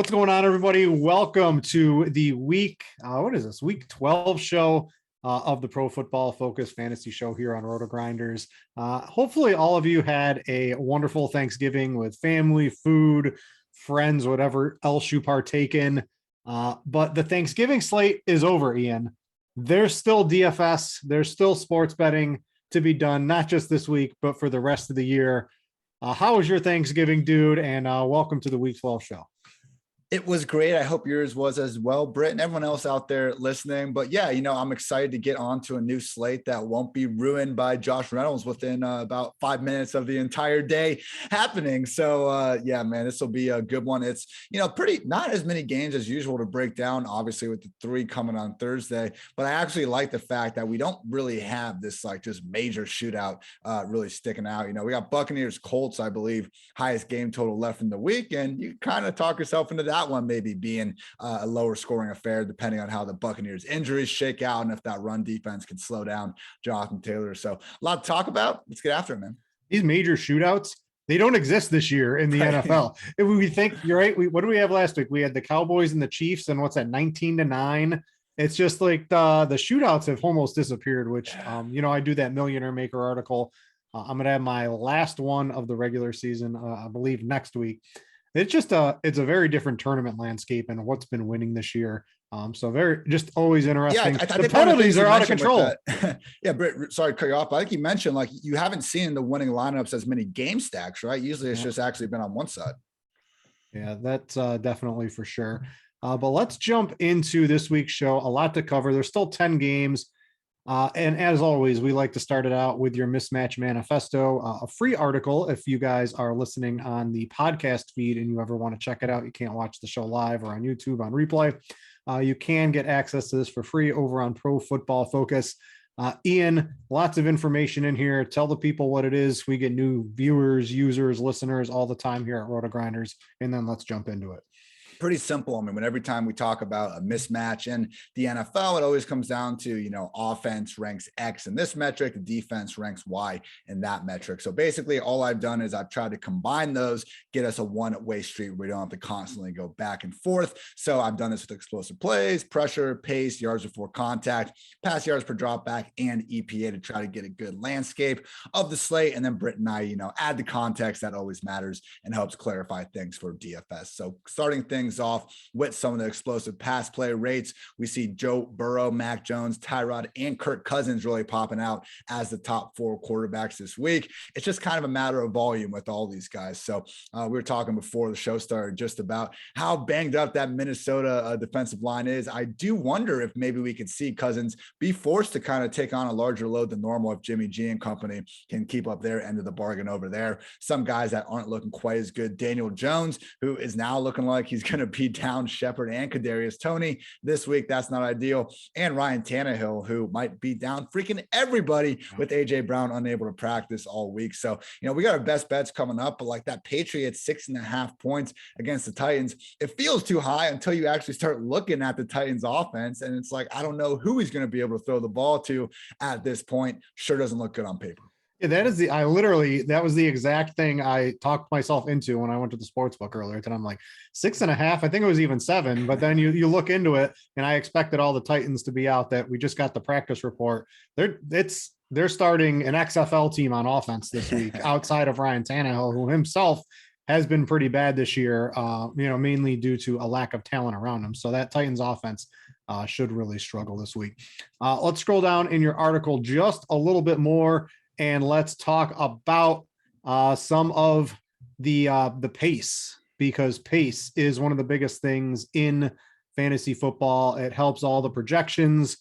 What's going on, everybody? Welcome to the week, what is this, week 12 show of the Pro Football Focus Fantasy Show here on RotoGrinders. Hopefully all of you had a wonderful Thanksgiving with family, food, friends, whatever else you partake in. But the Thanksgiving slate is over, Ian. There's still DFS. There's still sports betting to be done, not just this week, but for the rest of the year. How was your Thanksgiving, dude? And welcome to the week 12 show. It was great. I hope yours was as well, Brit, and everyone else out there listening. But yeah, I'm excited to get on to a new slate that won't be ruined by Josh Reynolds within about 5 minutes of the entire day happening. So yeah, man, this will be a good one. It's, pretty not as many games as usual to break down, obviously with the 3 coming on Thursday, but I actually like the fact that we don't really have this just major shootout really sticking out. We got Buccaneers Colts, I believe, highest game total left in the week. And you kind of talk yourself into that one maybe being a lower scoring affair, depending on how the Buccaneers injuries shake out and if that run defense can slow down Jonathan Taylor. So a lot to talk about. Let's get after it, man. These major shootouts, they don't exist this year in the NFL. If we think you're right, what do we have last week? We had the Cowboys and the Chiefs, and what's that, 19-9? It's just like the shootouts have almost disappeared, which I do that Millionaire Maker article. I'm gonna have my last one of the regular season, I believe, next week. It's just it's a very different tournament landscape and what's been winning this year. So very, just always interesting. Yeah, the penalties are out of control. Yeah, Britt, sorry to cut you off, but I think you mentioned you haven't seen the winning lineups as many game stacks, right? Usually it's just actually been on one side. Yeah, that's definitely for sure. But let's jump into this week's show. A lot to cover. There's still 10 games. And as always, we like to start it out with your mismatch manifesto, a free article. If you guys are listening on the podcast feed and you ever want to check it out, you can't watch the show live or on YouTube on replay. You can get access to this for free over on Pro Football Focus. Ian, lots of information in here. Tell the people what it is. We get new viewers, users, listeners all the time here at RotoGrinders, and then let's jump into it. Pretty simple. I mean, when every time we talk about a mismatch in the NFL, it always comes down to, offense ranks X in this metric, the defense ranks Y in that metric. So basically all I've done is I've tried to combine those, get us a one-way street where we don't have to constantly go back and forth. So I've done this with explosive plays, pressure, pace, yards before contact, pass yards per drop back, and EPA to try to get a good landscape of the slate. And then Britt and I, add the context that always matters and helps clarify things for DFS. So starting things off with some of the explosive pass play rates, we see Joe Burrow, Mac Jones, Tyrod, and Kirk Cousins really popping out as the top 4 quarterbacks this week. It's just kind of a matter of volume with all these guys. So we were talking before the show started just about how banged up that Minnesota defensive line is. I do wonder if maybe we could see Cousins be forced to kind of take on a larger load than normal if Jimmy G and company can keep up their end of the bargain over there. Some guys that aren't looking quite as good, Daniel Jones, who is now looking like he's going to be down Shepard and Kadarius Toney this week. That's not ideal. And Ryan Tannehill, who might be down freaking everybody with AJ Brown unable to practice all week. So, we got our best bets coming up, but that Patriots 6.5 points against the Titans, it feels too high until you actually start looking at the Titans offense. And it's I don't know who he's going to be able to throw the ball to at this point. Sure doesn't look good on paper. Yeah, that was the exact thing I talked myself into when I went to the sports book earlier. And I'm 6.5. I think it was even 7, but then you look into it and I expected all the Titans to be out. That we just got the practice report. They're starting an XFL team on offense this week outside of Ryan Tannehill, who himself has been pretty bad this year, mainly due to a lack of talent around him. So that Titans offense should really struggle this week. Let's scroll down in your article just a little bit more. And let's talk about some of the pace, because pace is one of the biggest things in fantasy football. It helps all the projections,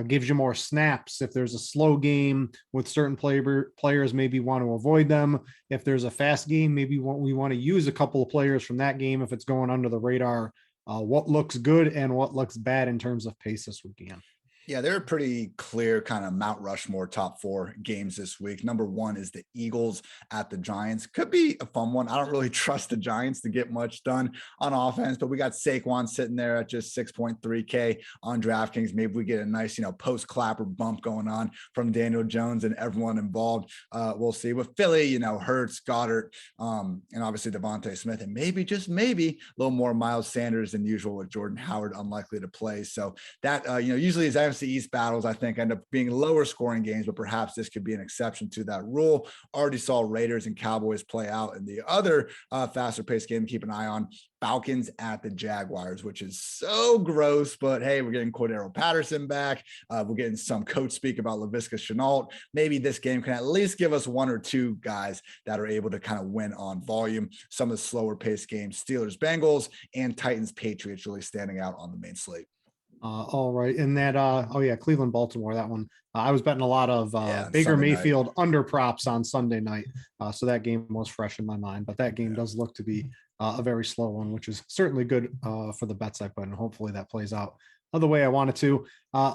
gives you more snaps. If there's a slow game with certain players, maybe want to avoid them. If there's a fast game, maybe we want to use a couple of players from that game if it's going under the radar. What looks good and what looks bad in terms of pace this weekend. Yeah, they're a pretty clear kind of Mount Rushmore top 4 games this week. Number 1 is the Eagles at the Giants. Could be a fun one. I don't really trust the Giants to get much done on offense, but we got Saquon sitting there at just 6.3K on DraftKings. Maybe we get a nice, post clapper bump going on from Daniel Jones and everyone involved. We'll see. With Philly, Hurts, Goddard, and obviously Devontae Smith, and maybe, just maybe, a little more Miles Sanders than usual with Jordan Howard unlikely to play. So that, usually is NFC East battles, I think, end up being lower scoring games, but perhaps this could be an exception to that rule. Already saw Raiders and Cowboys play out in the other faster paced game. Keep an eye on Falcons at the Jaguars, which is so gross, but hey, we're getting Cordero Patterson back. We're getting some coach speak about Laviska Shenault. Maybe this game can at least give us 1 or 2 guys that are able to kind of win on volume. Some of the slower paced games, Steelers, Bengals, and Titans, Patriots really standing out on the main slate. All right. And that, Cleveland, Baltimore, that one. I was betting a lot of Baker Sunday Mayfield night under props on Sunday night. So that game was fresh in my mind, but that game does look to be a very slow one, which is certainly good for the bets I put, and hopefully that plays out the way I wanted to.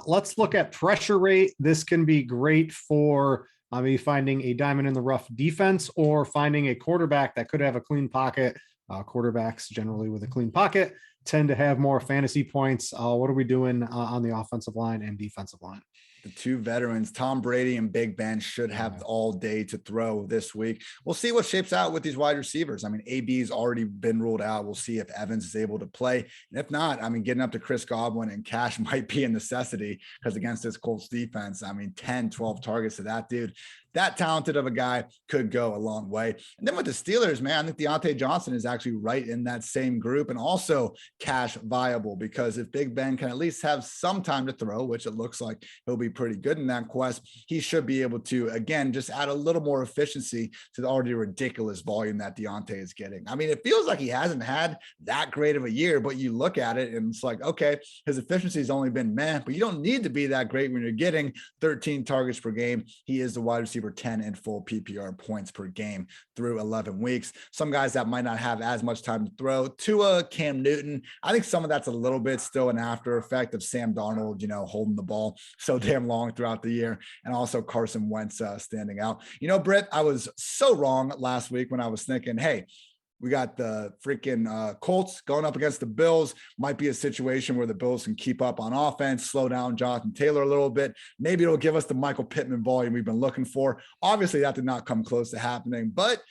Let's look at pressure rate. This can be great for maybe finding a diamond in the rough defense or finding a quarterback that could have a clean pocket. Quarterbacks generally with a clean pocket tend to have more fantasy points. What are we doing on the offensive line and defensive line? The 2 veterans, Tom Brady and Big Ben, should have all day to throw this week. We'll see what shapes out with these wide receivers. I mean, AB's already been ruled out. We'll see if Evans is able to play. And if not, getting up to Chris Godwin and Cash might be a necessity, because against this Colts defense, 10, 12 targets to that dude. That talented of a guy could go a long way. And then with the Steelers, man, I think Deontay Johnson is actually right in that same group, and also cash viable, because if Big Ben can at least have some time to throw, which it looks like he'll be pretty good in that quest, he should be able to, again, just add a little more efficiency to the already ridiculous volume that Deontay is getting. It feels like he hasn't had that great of a year, but you look at it and it's like, okay, his efficiency has only been meh, but you don't need to be that great when you're getting 13 targets per game. He is the wide receiver 10 in full PPR points per game through 11 weeks. Some guys that might not have as much time to throw, Tua, Cam Newton. I think some of that's a little bit still an after effect of Sam Darnold, holding the ball so damn long throughout the year, and also Carson Wentz standing out. Britt, I was so wrong last week when I was thinking, hey, we got the freaking Colts going up against the Bills. Might be a situation where the Bills can keep up on offense, slow down Jonathan Taylor a little bit. Maybe it'll give us the Michael Pittman volume we've been looking for. Obviously, that did not come close to happening, but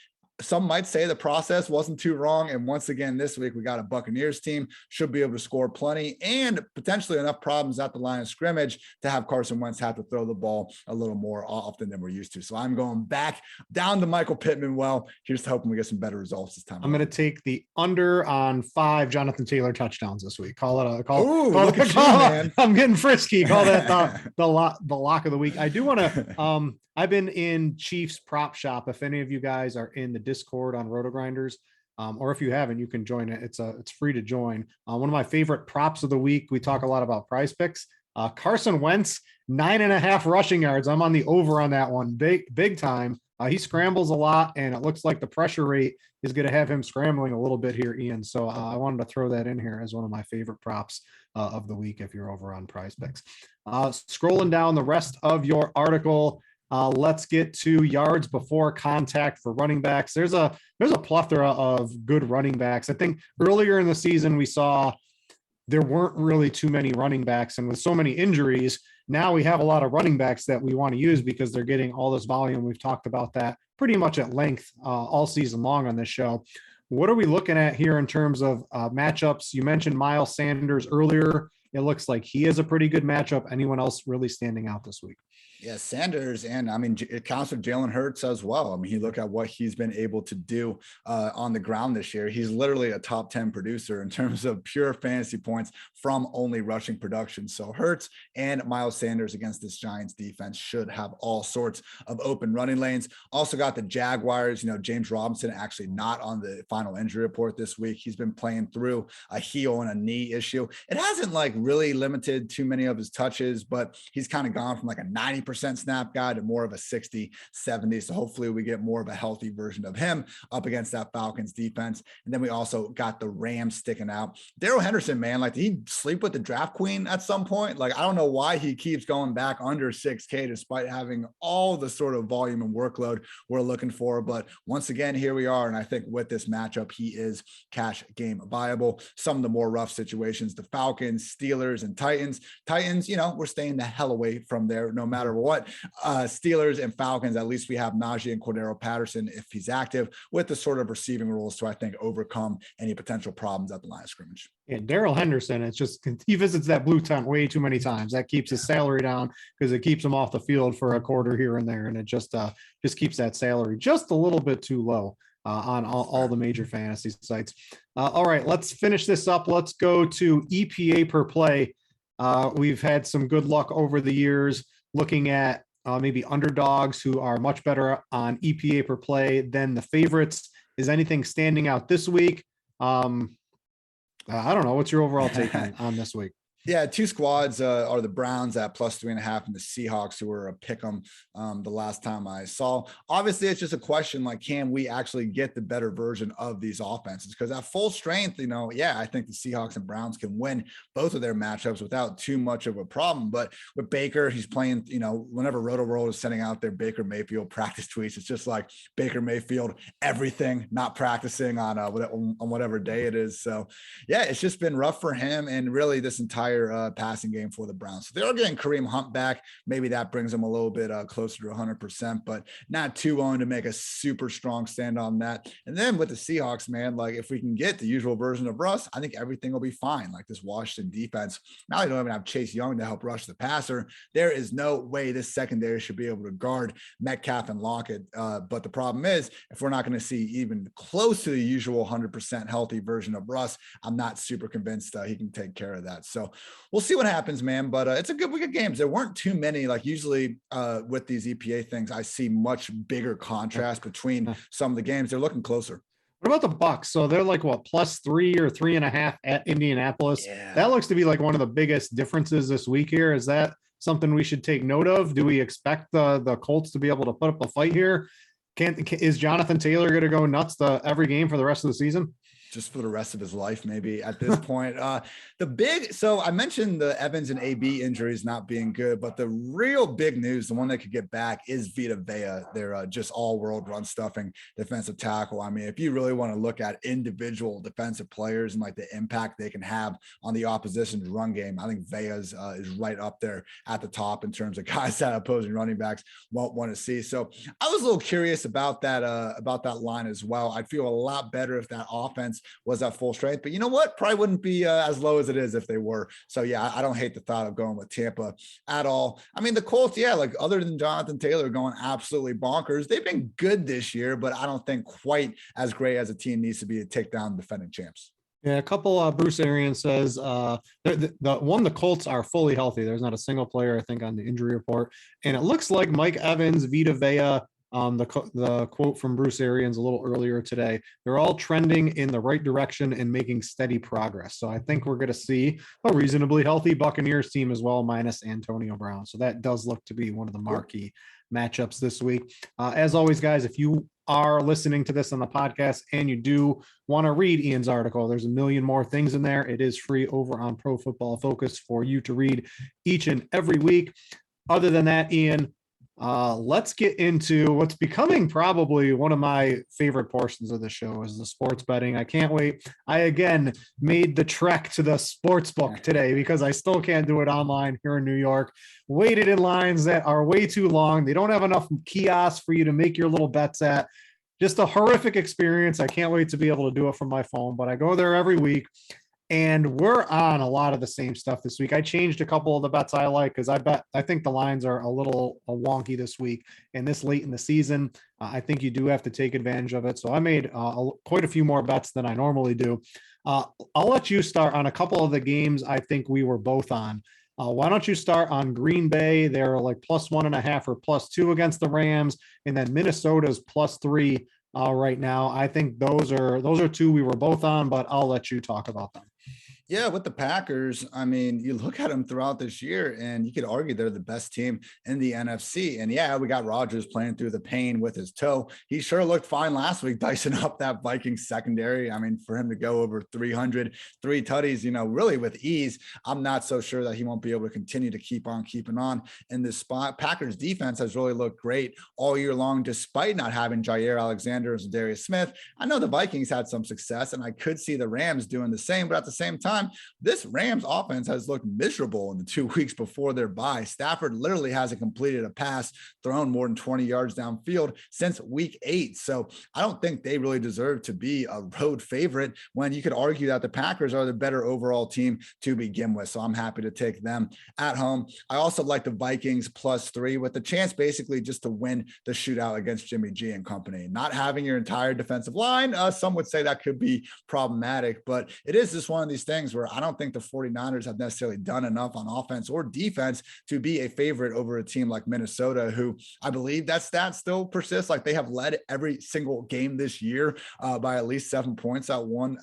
some might say the process wasn't too wrong. And once again, this week, we got a Buccaneers team, should be able to score plenty and potentially enough problems at the line of scrimmage to have Carson Wentz have to throw the ball a little more often than we're used to. So I'm going back down to Michael Pittman. Well, here's hoping we get some better results this time. I'm going to take the under on 5 Jonathan Taylor touchdowns this week. Call it a call. Ooh, look at you, man. I'm getting frisky. Call that the lock of the week. I do want to, I've been in Chiefs prop shop. If any of you guys are in the Discord on RotoGrinders, or if you haven't, you can join it. It's free to join. One of my favorite props of the week. We talk a lot about prize picks. Carson Wentz, 9.5 rushing yards. I'm on the over on that one. Big time. He scrambles a lot, and it looks like the pressure rate is going to have him scrambling a little bit here, Ian. So I wanted to throw that in here as one of my favorite props of the week if you're over on prize picks. Scrolling down the rest of your article, let's get to yards before contact for running backs. There's a plethora of good running backs. I think earlier in the season we saw there weren't really too many running backs, and with so many injuries, now we have a lot of running backs that we want to use because they're getting all this volume. We've talked about that pretty much at length all season long on this show. What are we looking at here in terms of matchups? You mentioned Miles Sanders earlier. It looks like he is a pretty good matchup. Anyone else really standing out this week? Yeah, Sanders, and it counts for Jalen Hurts as well. You look at what he's been able to do on the ground this year. He's literally a top 10 producer in terms of pure fantasy points from only rushing production. So Hurts and Miles Sanders against this Giants defense should have all sorts of open running lanes. Also got the Jaguars, James Robinson actually not on the final injury report this week. He's been playing through a heel and a knee issue. It hasn't really limited too many of his touches, but he's kind of gone from a 90% 90% snap guy to more of a 60-70. So hopefully we get more of a healthy version of him up against that Falcons defense. And then we also got the Rams sticking out. Darrell Henderson, man, like, did he sleep with the draft queen at some point? Like, I don't know why he keeps going back under 6K despite having all the sort of volume and workload we're looking for. But once again, here we are. And I think with this matchup, he is cash game viable. Some of the more rough situations, the Falcons, Steelers, and Titans. Titans, we're staying the hell away from there no matter what. Steelers and Falcons, at least we have Najee and Cordero Patterson if he's active, with the sort of receiving rules to, I think, overcome any potential problems at the line of scrimmage. And Darrell Henderson, it's just, he visits that blue tent way too many times. That keeps his salary down because it keeps him off the field for a quarter here and there. And it just keeps that salary just a little bit too low on all the major fantasy sites. All right, let's finish this up. Let's go to EPA per play. We've had some good luck over the years looking at maybe underdogs who are much better on EPA per play than the favorites. Is anything standing out this week? I don't know. What's your overall take on this week? Yeah, two squads are the Browns at +3.5 and the Seahawks, who were a pick 'em the last time I saw. Obviously, it's just a question like, can we actually get the better version of these offenses? Because at full strength, I think the Seahawks and Browns can win both of their matchups without too much of a problem. But with Baker, he's playing, whenever RotoWorld is sending out their Baker Mayfield practice tweets, it's just like Baker Mayfield, everything, not practicing on whatever day it is. So, yeah, it's just been rough for him and really this entire passing game for the Browns. So they are getting Kareem Hunt back. Maybe that brings them a little bit closer to 100%, but not too willing to make a super strong stand on that. And then with the Seahawks, man, like if we can get the usual version of Russ, I think everything will be fine. Like this Washington defense, now they don't even have Chase Young to help rush the passer. There is no way this secondary should be able to guard Metcalf and Lockett. But the problem is, if we're not going to see even close to the usual 100% healthy version of Russ, I'm not super convinced he can take care of that. So we'll see what happens, man. But it's a good week of games. There weren't too many. Like usually with these EPA things, I see much bigger contrast between some of the games. They're looking closer. What about the Bucks? So they're like what, +3 or 3.5 at Indianapolis. Yeah. That looks to be like one of the biggest differences this week here. Is that something we should take note of? Do we expect the Colts to be able to put up a fight here? Is Jonathan Taylor going to go nuts every game for the rest of the season? Just for the rest of his life, maybe at this point. So I mentioned the Evans and AB injuries not being good, but the real big news, the one that could get back, is Vita Vea. They're just all-world run-stuffing defensive tackle. I mean, if you really want to look at individual defensive players and like the impact they can have on the opposition's run game, I think Vea's is right up there at the top in terms of guys that opposing running backs won't want to see. So I was a little curious about that line as well. I'd feel a lot better if that offense was at full strength, but you know what? Probably wouldn't be as low as it is if they were. So yeah, I don't hate the thought of going with Tampa at all. I mean, the Colts, yeah, like other than Jonathan Taylor going absolutely bonkers, they've been good this year, but I don't think quite as great as a team needs to be to take down defending champs. Yeah, a couple. Bruce Arians says the Colts are fully healthy. There's not a single player, I think, on the injury report, and it looks like Mike Evans, Vita Vea. The quote from Bruce Arians a little earlier today, they're all trending in the right direction and making steady progress. So I think we're going to see a reasonably healthy Buccaneers team as well, minus Antonio Brown. So that does look to be one of the marquee matchups this week. As always, guys, if you are listening to this on the podcast and you do want to read Ian's article, there's a million more things in there. It is free over on Pro Football Focus for you to read each and every week. Other than that, Ian, let's get into what's becoming probably one of my favorite portions of the show, is the sports betting. I can't wait. I again made the trek to the sports book today because I still can't do it online here in New York. Waited in lines that are way too long. They don't have enough kiosks for you to make your little bets at. Just a horrific experience. I can't wait to be able to do it from my phone, but I go there every week. And we're on a lot of the same stuff this week. I changed a couple of the bets I like because I think the lines are a little wonky this week and this late in the season. I think you do have to take advantage of it. So I made quite a few more bets than I normally do. I'll let you start on a couple of the games I think we were both on. Why don't you start on Green Bay? They're like +1.5 or +2 against the Rams, and then Minnesota's +3 right now. I think those are two we were both on, but I'll let you talk about them. Yeah, with the Packers, I mean, you look at them throughout this year and you could argue they're the best team in the NFC. And yeah, we got Rodgers playing through the pain with his toe. He sure looked fine last week, dicing up that Vikings secondary. I mean, for him to go over 300, 3 tutties, really with ease, I'm not so sure that he won't be able to continue to keep on keeping on in this spot. Packers defense has really looked great all year long, despite not having Jair Alexander and Darius Smith. I know the Vikings had some success, and I could see the Rams doing the same, but at the same time, this Rams offense has looked miserable in the 2 weeks before their bye. Stafford literally hasn't completed a pass thrown more than 20 yards downfield since week 8. So I don't think they really deserve to be a road favorite when you could argue that the Packers are the better overall team to begin with. So I'm happy to take them at home. I also like the Vikings +3 with the chance basically just to win the shootout against Jimmy G and company. Not having your entire defensive line, some would say that could be problematic, but it is just one of these things where I don't think the 49ers have necessarily done enough on offense or defense to be a favorite over a team like Minnesota, who I believe that stat still persists. Like they have led every single game this year by at least 7 points at one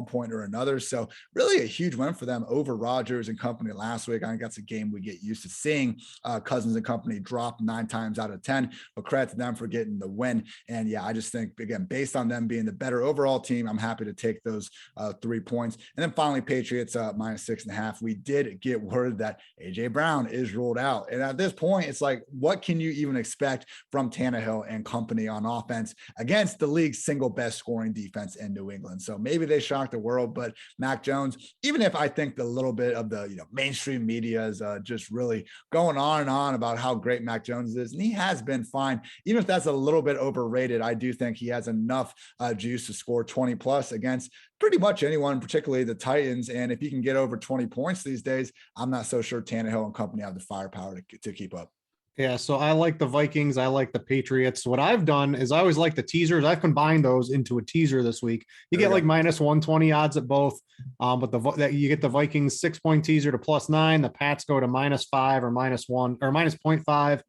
point or another. So really a huge win for them over Rodgers and company last week. I think that's a game we get used to seeing Cousins and company drop 9 times out of 10, but credit to them for getting the win. And yeah, I just think, again, based on them being the better overall team, I'm happy to take those 3 points. And then finally, Patriots -6.5. We did get word that AJ Brown is ruled out. And at this point, it's like, what can you even expect from Tannehill and company on offense against the league's single best scoring defense in New England? So maybe they shocked the world, but Mac Jones, even if I think the little bit of the mainstream media is just really going on and on about how great Mac Jones is, and he has been fine, even if that's a little bit overrated, I do think he has enough juice to score 20 plus against pretty much anyone, particularly the Titans. And if you can get over 20 points these days, I'm not so sure Tannehill and company have the firepower to keep up. Yeah, so I like the Vikings. I like the Patriots. What I've done is I always like the teasers. I've combined those into a teaser this week. You get like -120 odds at both, but you get the Vikings 6-point teaser to +9. The Pats go to -5 or -1 or -0.5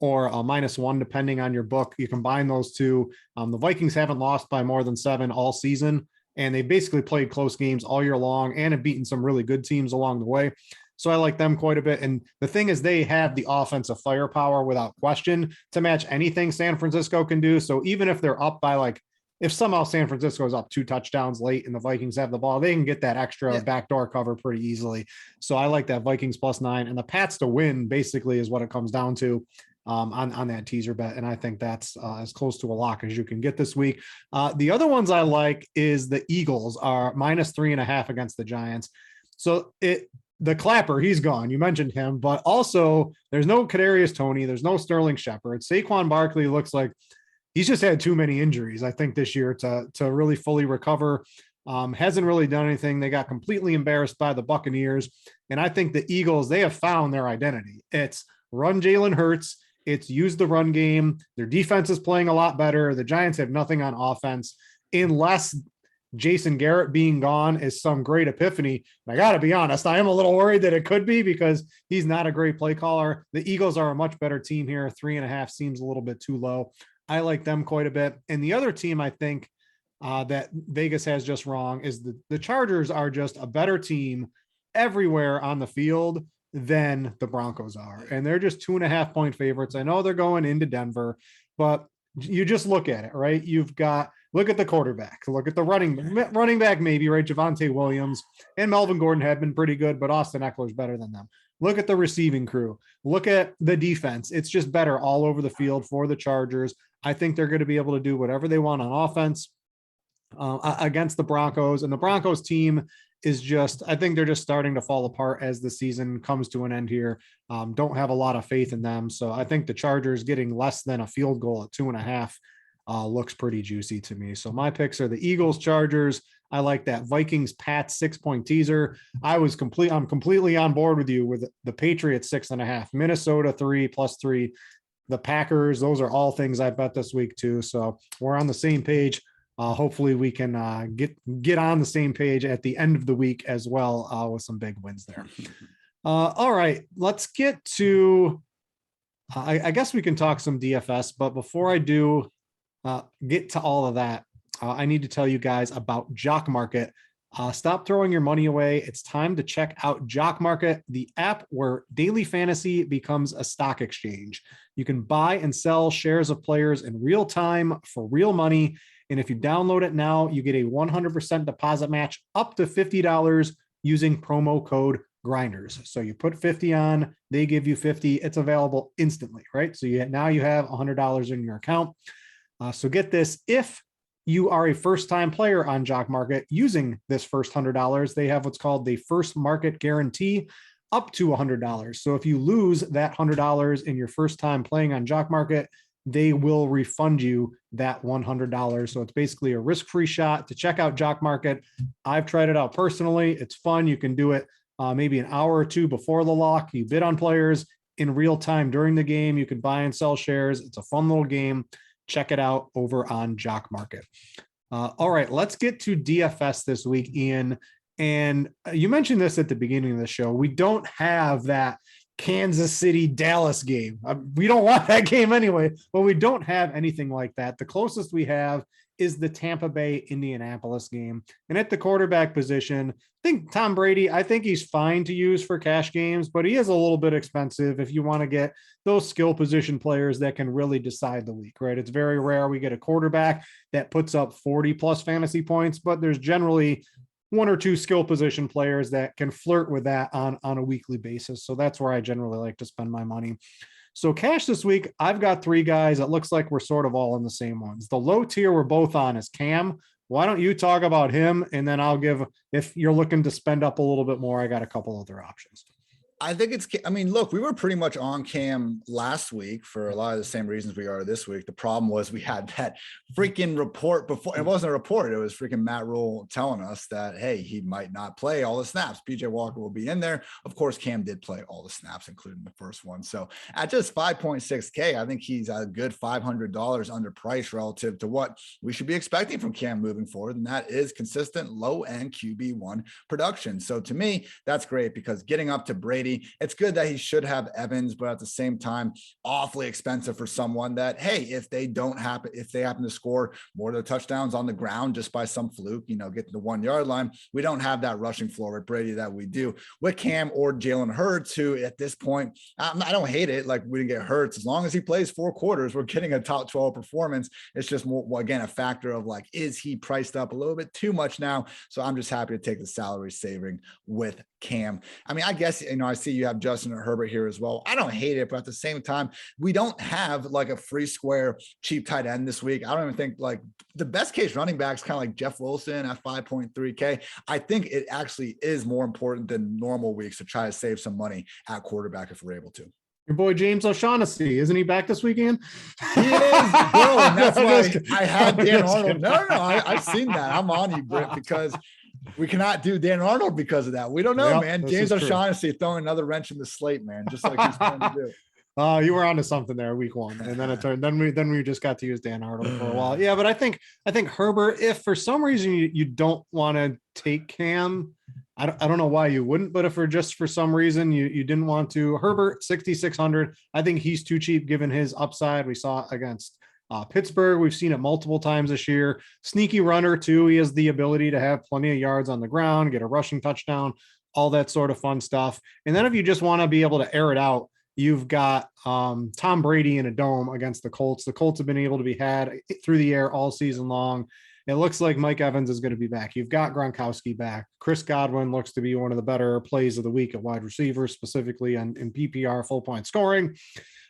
or a -1 depending on your book. You combine those two. The Vikings haven't lost by more than 7 all season, and they basically played close games all year long and have beaten some really good teams along the way. So I like them quite a bit. And the thing is, they have the offensive firepower without question to match anything San Francisco can do. So even if they're up by if somehow San Francisco is up 2 touchdowns late and the Vikings have the ball, they can get that extra backdoor cover pretty easily. So I like that Vikings +9, and the Pats to win basically is what it comes down to on that teaser bet. And I think that's as close to a lock as you can get this week. The other ones I like is the Eagles are -3.5 against the Giants. So the Clapper, he's gone. You mentioned him, but also there's no Kadarius Toney. There's no Sterling Shepard. Saquon Barkley looks like he's just had too many injuries, I think, this year to really fully recover. Hasn't really done anything. They got completely embarrassed by the Buccaneers. And I think the Eagles, they have found their identity. It's run Jalen Hurts. It's use the run game. Their defense is playing a lot better. The Giants have nothing on offense unless Jason Garrett being gone is some great epiphany. And I got to be honest, I am a little worried that it could be because he's not a great play caller. The Eagles are a much better team here. 3.5 seems a little bit too low. I like them quite a bit. And the other team I think that Vegas has just wrong is the Chargers are just a better team everywhere on the field than the Broncos are. And they're just 2.5 point favorites. I know they're going into Denver, but you just look at it, right? Look at the quarterback, look at the running back, maybe, right? Javonte Williams and Melvin Gordon have been pretty good, but Austin Eckler's better than them. Look at the receiving crew. Look at the defense. It's just better all over the field for the Chargers. I think they're going to be able to do whatever they want on offense against the Broncos. And the Broncos team is just, I think they're just starting to fall apart as the season comes to an end here. Don't have a lot of faith in them. So I think the Chargers getting less than a field goal at 2.5 looks pretty juicy to me. So my picks are the Eagles, Chargers. I like that Vikings Pats 6-point teaser. I'm completely on board with you with the Patriots 6.5, Minnesota 3 +3, the Packers. Those are all things I bet this week too. So we're on the same page. Hopefully we can get on the same page at the end of the week as well with some big wins there. All right, let's get to, I guess we can talk some DFS, but before I do get to all of that, I need to tell you guys about Jock Market. Stop throwing your money away. It's time to check out Jock Market, the app where daily fantasy becomes a stock exchange. You can buy and sell shares of players in real time for real money. And if you download it now, you get a 100% deposit match up to $50 using promo code Grinders. So you put 50 on, they give you 50. It's available instantly, right? So now you have $100 in your account. So get this, if you are a first-time player on Jock Market using this first $100, they have what's called the first market guarantee up to $100. So if you lose that $100 in your first time playing on Jock Market, they will refund you that $100. So it's basically a risk-free shot to check out Jock Market. I've tried it out personally. It's fun. You can do it maybe an hour or two before the lock. You bid on players in real time during the game. You can buy and sell shares. It's a fun little game. Check it out over on Jock Market. All right, let's get to DFS this week, Ian. And you mentioned this at the beginning of the show. We don't have that Kansas City Dallas game. We don't want that game anyway, but we don't have anything like that. The closest we have is the Tampa Bay Indianapolis game. And at the quarterback position, I think Tom Brady, I think he's fine to use for cash games, but he is a little bit expensive if you want to get those skill position players that can really decide the week, right? It's very rare we get a quarterback that puts up 40 plus fantasy points, but there's generally one or two skill position players that can flirt with that on a weekly basis. So that's where I generally like to spend my money. So cash this week, I've got three guys. It looks like we're sort of all in the same ones. The low tier we're both on is Cam. Why don't you talk about him? And then I'll give, if you're looking to spend up a little bit more, I got a couple other options. I think look, we were pretty much on Cam last week for a lot of the same reasons we are this week. The problem was we had that freaking report before. It wasn't a report. It was freaking Matt Rule telling us that, hey, he might not play all the snaps. PJ Walker will be in there. Of course, Cam did play all the snaps, including the first one. So at just 5.6K, I think he's a good $500 underpriced relative to what we should be expecting from Cam moving forward. And that is consistent low end QB1 production. So to me, that's great because getting up to Brady, it's good that he should have Evans, but at the same time, awfully expensive for someone that, hey, if they happen to score more of the touchdowns on the ground just by some fluke, get to the 1 yard line, we don't have that rushing floor with Brady that we do with Cam or Jalen Hurts, who at this point, I don't hate it. Like we didn't get Hurts. As long as he plays 4 quarters, we're getting a top 12 performance. It's just more, again, a factor of like, is he priced up a little bit too much now? So I'm just happy to take the salary saving with Cam. I mean, I guess, I see you have Justin Herbert here as well. I don't hate it, but at the same time, we don't have like a free square cheap tight end this week. I don't even think like the best case running backs kind of like Jeff Wilson at 5.3K. I think it actually is more important than normal weeks to try to save some money at quarterback if we're able to. Your boy James O'Shaughnessy, isn't he back this weekend? He is, bro. And that's why I had Dan Arnold. No, I've seen that. I'm on you, Brit, because we cannot do Dan Arnold because of that. We don't know, man. James O'Shaughnessy throwing another wrench in the slate, man, just like he's trying to do. You were onto something there week one, and then it turned. Then we just got to use Dan Arnold for a while. Yeah, but I think Herbert, if for some reason you don't want to take Cam, I don't know why you wouldn't, but if for some reason you didn't want to, Herbert 6,600, I think he's too cheap given his upside. We saw it against Pittsburgh. We've seen it multiple times this year. Sneaky runner too. He has the ability to have plenty of yards on the ground, get a rushing touchdown, all that sort of fun stuff. And then if you just want to be able to air it out, you've got Tom Brady in a dome against the Colts. The Colts have been able to be had through the air all season long. It looks like Mike Evans is going to be back. You've got Gronkowski back. Chris Godwin looks to be one of the better plays of the week at wide receiver, specifically in PPR full point scoring.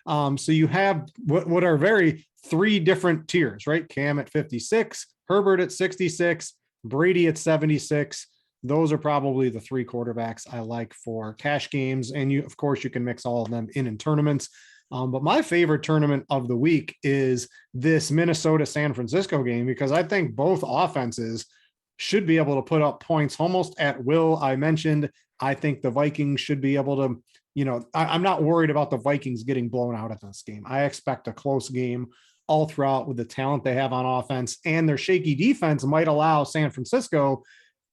So you have what are very 3 different tiers, right? Cam at 56, Herbert at 66, Brady at 76. Those are probably the 3 quarterbacks I like for cash games. And of course, you can mix all of them in tournaments. But my favorite tournament of the week is this Minnesota-San Francisco game, because I think both offenses should be able to put up points almost at will. I mentioned, I think the Vikings should be able to, I'm not worried about the Vikings getting blown out at this game. I expect a close game all throughout with the talent they have on offense, and their shaky defense might allow San Francisco.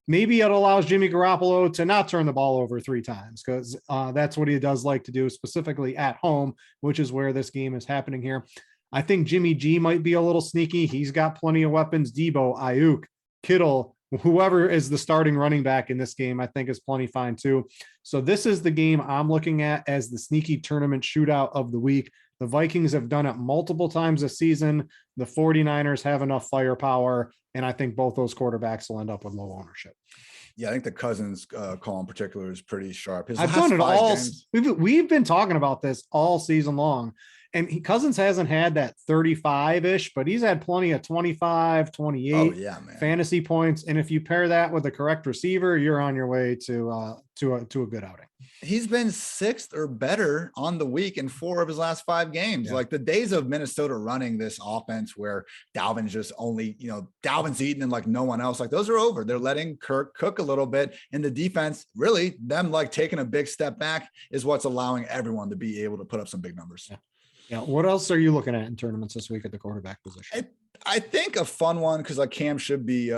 Maybe it allows Jimmy Garoppolo to not turn the ball over 3 times, because that's what he does like to do, specifically at home, which is where this game is happening here. I think Jimmy G might be a little sneaky. He's got plenty of weapons. Debo, Ayuk, Kittle, whoever is the starting running back in this game, I think is plenty fine too. So this is the game I'm looking at as the sneaky tournament shootout of the week. The Vikings have done it multiple times this season. The 49ers have enough firepower, and I think both those quarterbacks will end up with low ownership. Yeah, I think the Cousins call in particular is pretty sharp. I've done it all. We've been talking about this all season long. And Cousins hasn't had that 35-ish, but he's had plenty of 25, 28 fantasy points. And if you pair that with the correct receiver, you're on your way to a good outing. He's been 6th or better on the week in 4 of his last 5 games. Yeah. Like the days of Minnesota running this offense where Dalvin's just only, Dalvin's eating and like no one else, like those are over. They're letting Kirk cook a little bit, and the defense, really them like taking a big step back is what's allowing everyone to be able to put up some big numbers. Yeah. What else are you looking at in tournaments this week at the quarterback position? I think a fun one, because like Cam should be,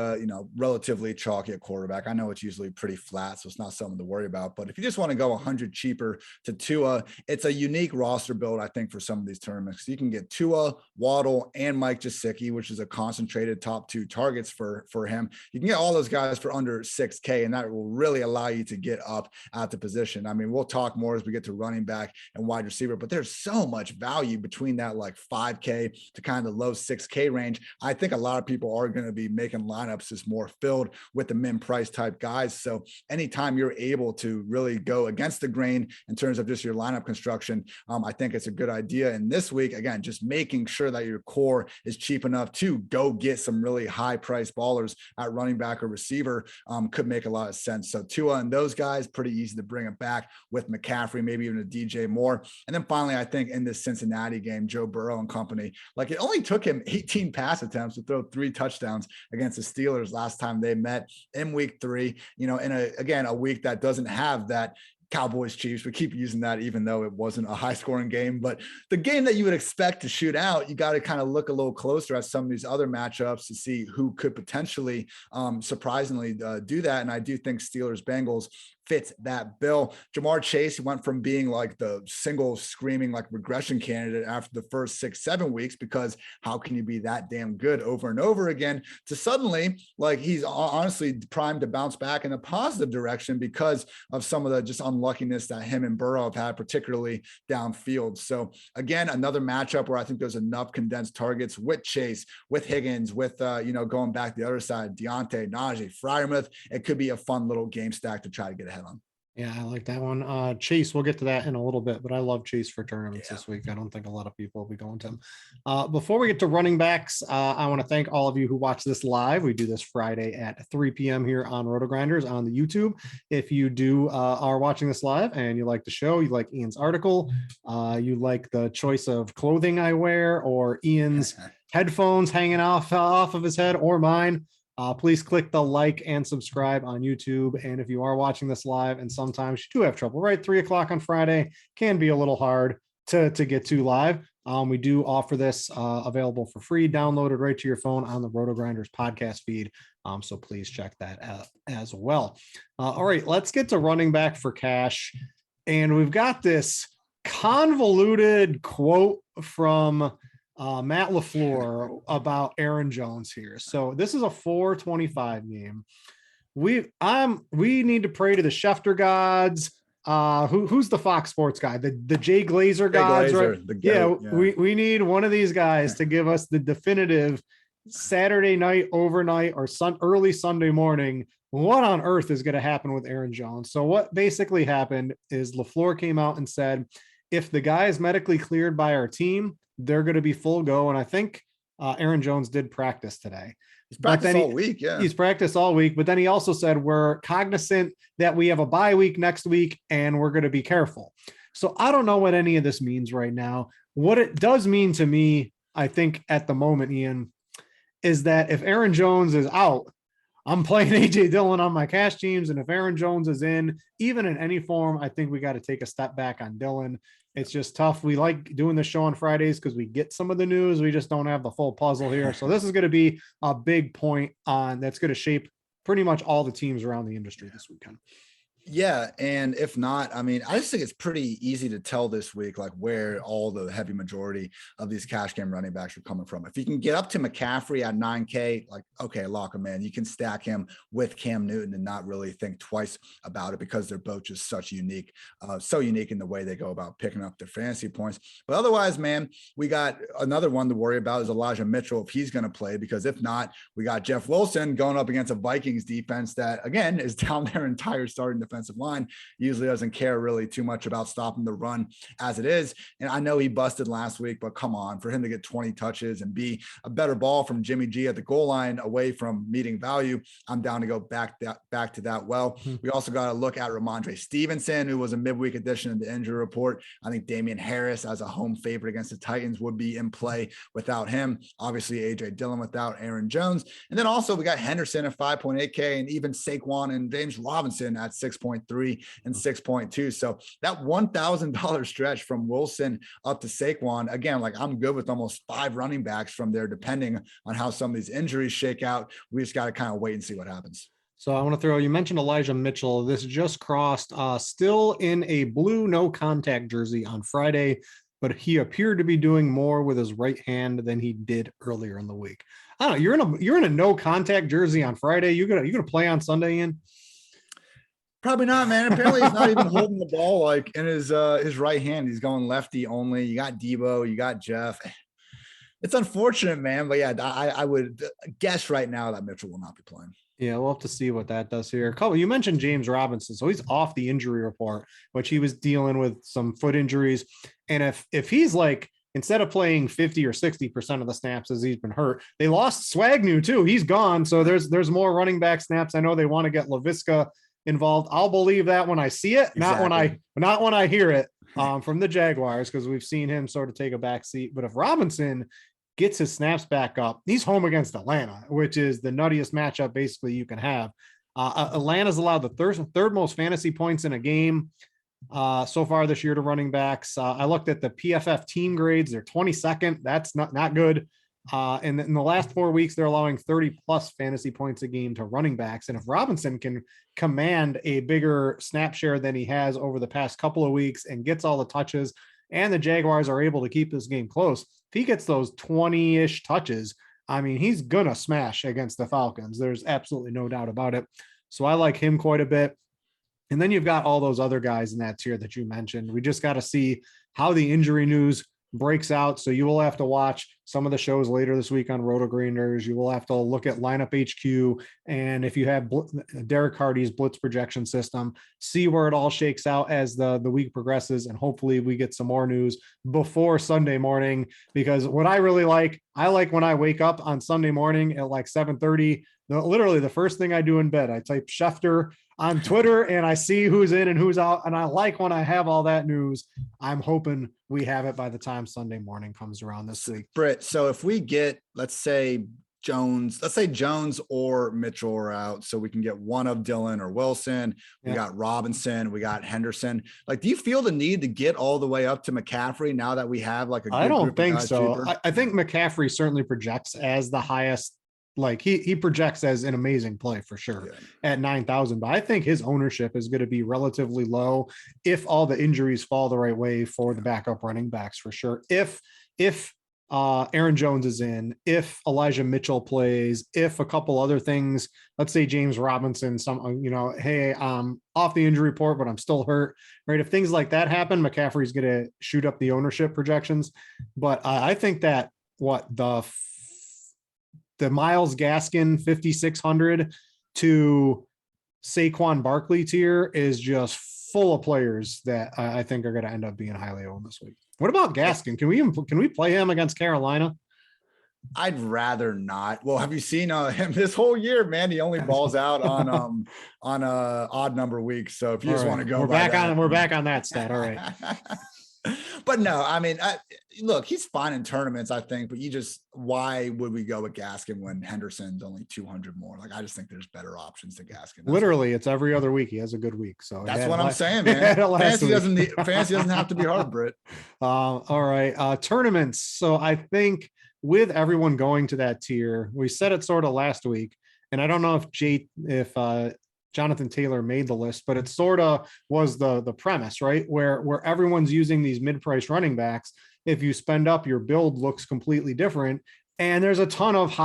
relatively chalky at quarterback. I know it's usually pretty flat, so it's not something to worry about. But if you just want to go 100 cheaper to Tua, it's a unique roster build, I think, for some of these tournaments. You can get Tua, Waddle, and Mike Gesicki, which is a concentrated top 2 targets for him. You can get all those guys for under $6K, and that will really allow you to get up at the position. I mean, we'll talk more as we get to running back and wide receiver, but there's so much value between that like 5K to kind of low 6K range. I think a lot of people are going to be making lineups just more filled with the min price type guys. So anytime you're able to really go against the grain in terms of just your lineup construction, I think it's a good idea. And this week, again, just making sure that your core is cheap enough to go get some really high price ballers at running back or receiver could make a lot of sense. So Tua and those guys, pretty easy to bring it back with McCaffrey, maybe even a DJ Moore. And then finally, I think in this Cincinnati game, Joe Burrow and company, like it only took him 18 pass attempts to throw 3 touchdowns against the Steelers last time they met in week 3, in a week that doesn't have that Cowboys Chiefs. We keep using that, even though it wasn't a high scoring game, but the game that you would expect to shoot out, you got to kind of look a little closer at some of these other matchups to see who could potentially surprisingly do that. And I do think Steelers Bengals fits that bill. Jamar Chase went from being like the single screaming like regression candidate after the first 6-7 weeks, because how can you be that damn good over and over again, to suddenly like he's honestly primed to bounce back in a positive direction because of some of the just unluckiness that him and Burrow have had, particularly downfield. So again, another matchup where I think there's enough condensed targets with Chase, with Higgins, with going back the other side, Deontay, Najee, Freiermuth. It could be a fun little game stack to try to get ahead on. Yeah, I like that one. Chase, we'll get to that in a little bit, but I love Chase for tournaments this week. I don't think a lot of people will be going to him. Before we get to running backs, I want to thank all of you who watch this live. We do this Friday at 3 p.m. here on RotoGrinders on the YouTube. If you are watching this live and you like the show, you like Ian's article, you like the choice of clothing I wear, or Ian's headphones hanging off of his head, or mine, please click the like and subscribe on YouTube. And if you are watching this live, and sometimes you do have trouble, right? 3 o'clock on Friday can be a little hard to get to live. We do offer this available for free, downloaded right to your phone on the RotoGrinders podcast feed. So please check that out as well. All right, let's get to running back for cash. And we've got this convoluted quote from Matt LaFleur about Aaron Jones here. So this is a 425 game. We need to pray to the Schefter gods. Who's the Fox Sports guy? The Jay Glazer gods, right? Yeah. We need one of these guys to give us the definitive Saturday night, overnight, or early Sunday morning. What on earth is going to happen with Aaron Jones? So what basically happened is LaFleur came out and said, if the guy is medically cleared by our team, they're going to be full go. And I think Aaron Jones did practice today. He's practiced all week. Yeah. He's practiced all week. But then he also said, we're cognizant that we have a bye week next week and we're going to be careful. So I don't know what any of this means right now. What it does mean to me, I think at the moment, Ian, is that if Aaron Jones is out, I'm playing AJ Dillon on my cash teams. And if Aaron Jones is in, even in any form, I think we got to take a step back on Dillon. It's just tough. We like doing the show on Fridays because we get some of the news. We just don't have the full puzzle here. So this is going to be a big point that's going to shape pretty much all the teams around the industry this weekend. Yeah, and if not, I mean, I just think it's pretty easy to tell this week, like where all the heavy majority of these cash game running backs are coming from. If you can get up to McCaffrey at 9K, like, okay, lock him in. You can stack him with Cam Newton and not really think twice about it because they're both just so unique in the way they go about picking up their fantasy points. But otherwise, man, we got another one to worry about is Elijah Mitchell if he's going to play, because if not, we got Jeff Wilson going up against a Vikings defense that, again, is down their entire starting defensive line, usually doesn't care really too much about stopping the run as it is. And I know he busted last week, but come on, for him to get 20 touches and be a better ball from Jimmy G at the goal line away from meeting value, I'm down to go back to that. Well, we also got to look at Ramondre Stevenson, who was a midweek addition in the injury report. I think Damian Harris as a home favorite against the Titans would be in play without him. Obviously, AJ Dillon without Aaron Jones. And then also we got Henderson at 5.8K and even Saquon and James Robinson at 6.3 and 6.2. So that $1,000 stretch from Wilson up to Saquon, again, like I'm good with almost 5 running backs from there, depending on how some of these injuries shake out. We just got to kind of wait and see what happens. So I want to throw, you mentioned Elijah Mitchell. This just crossed, still in a blue no contact jersey on Friday, but he appeared to be doing more with his right hand than he did earlier in the week. I don't know. You're in a no contact jersey on Friday. You're gonna play on Sunday, Ian? Probably not, man. Apparently he's not even holding the ball like in his right hand. He's going lefty only. You got Debo, you got Jeff. It's unfortunate, man. But yeah, I would guess right now that Mitchell will not be playing. Yeah, we'll have to see what that does here. You mentioned James Robinson, so he's off the injury report, which he was dealing with some foot injuries. And if he's like, instead of playing 50 or 60% of the snaps as he's been hurt, they lost Swagnew too. He's gone. So there's more running back snaps. I know they want to get LaVisca involved. I'll believe that when I see it, Exactly. not when I hear it from the Jaguars, because we've seen him sort of take a back seat. But if Robinson gets his snaps back up, he's home against Atlanta, which is the nuttiest matchup basically you can have. Atlanta's allowed the third most fantasy points in a game so far this year to running backs. I looked at the PFF team grades. They're 22nd. That's not good. And in the last 4 weeks, they're allowing 30 plus fantasy points a game to running backs. And if Robinson can command a bigger snap share than he has over the past couple of weeks and gets all the touches, and the Jaguars are able to keep this game close, if he gets those 20-ish touches, I mean, he's going to smash against the Falcons. There's absolutely no doubt about it. So I like him quite a bit. And then you've got all those other guys in that tier that you mentioned. We just got to see how the injury news breaks out. So you will have to watch some of the shows later this week on RotoGrinders. You will have to look at Lineup HQ. And if you have Derek Hardy's blitz projection system, see where it all shakes out as the week progresses. And hopefully we get some more news before Sunday morning, because what I really like when I wake up on Sunday morning at like 7:30, literally the first thing I do in bed, I type Schefter on Twitter and I see who's in and who's out. And I like when I have all that news. I'm hoping we have it by the time Sunday morning comes around this week. Britt, so if we get, let's say Jones or Mitchell are out, so we can get one of Dillon or Wilson. We got Robinson, we got Henderson. Like, do you feel the need to get all the way up to McCaffrey now that we have like a good I don't think so. Cheaper? I think McCaffrey certainly projects as the highest. Like he projects as an amazing play for sure at 9,000, but I think his ownership is going to be relatively low if all the injuries fall the right way for the backup running backs for sure. If Aaron Jones is in, if Elijah Mitchell plays, if a couple other things, let's say James Robinson, hey, off the injury report, but I'm still hurt, right? If things like that happen, McCaffrey's going to shoot up the ownership projections. But I think that the Myles Gaskin 5,600 to Saquon Barkley tier is just full of players that I think are going to end up being highly owned this week. What about Gaskin? Can we play him against Carolina? I'd rather not. Well, have you seen him this whole year, man? He only balls out on odd number weeks. So if you just want to go, we're back on that stat. All right. But no, I mean, look, he's fine in tournaments, I think, but why would we go with Gaskin when Henderson's only 200 more? Like, I just think there's better options to Gaskin. Literally, it's every other week. He has a good week. So that's what I'm saying, man. Fantasy doesn't have to be hard, Britt. All right. Tournaments. So I think with everyone going to that tier, we said it sort of last week, and I don't know if Jonathan Taylor made the list, but it sort of was the premise, right? Where everyone's using these mid-price running backs. If you spend up, your build looks completely different. And there's a ton of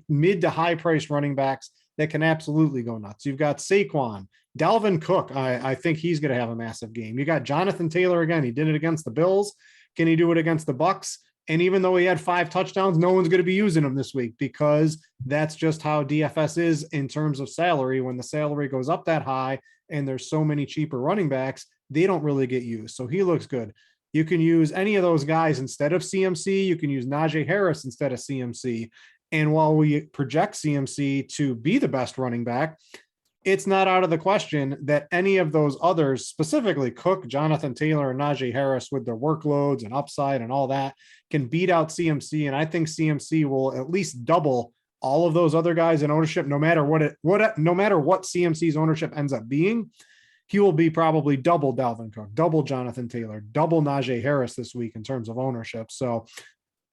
mid to high price running backs that can absolutely go nuts. You've got Saquon, Dalvin Cook. I think he's going to have a massive game. You got Jonathan Taylor again. He did it against the Bills. Can he do it against the Bucks? And even though he had 5 touchdowns, no one's going to be using him this week because that's just how DFS is in terms of salary. When the salary goes up that high and there's so many cheaper running backs, they don't really get used. So he looks good. You can use any of those guys instead of CMC. You can use Najee Harris instead of CMC. And while we project CMC to be the best running back, it's not out of the question that any of those others, specifically Cook, Jonathan Taylor, and Najee Harris, with their workloads and upside and all that, can beat out CMC. And I think CMC will at least double all of those other guys in ownership, no matter no matter what CMC's ownership ends up being. He will be probably double Dalvin Cook, double Jonathan Taylor, double Najee Harris this week in terms of ownership. So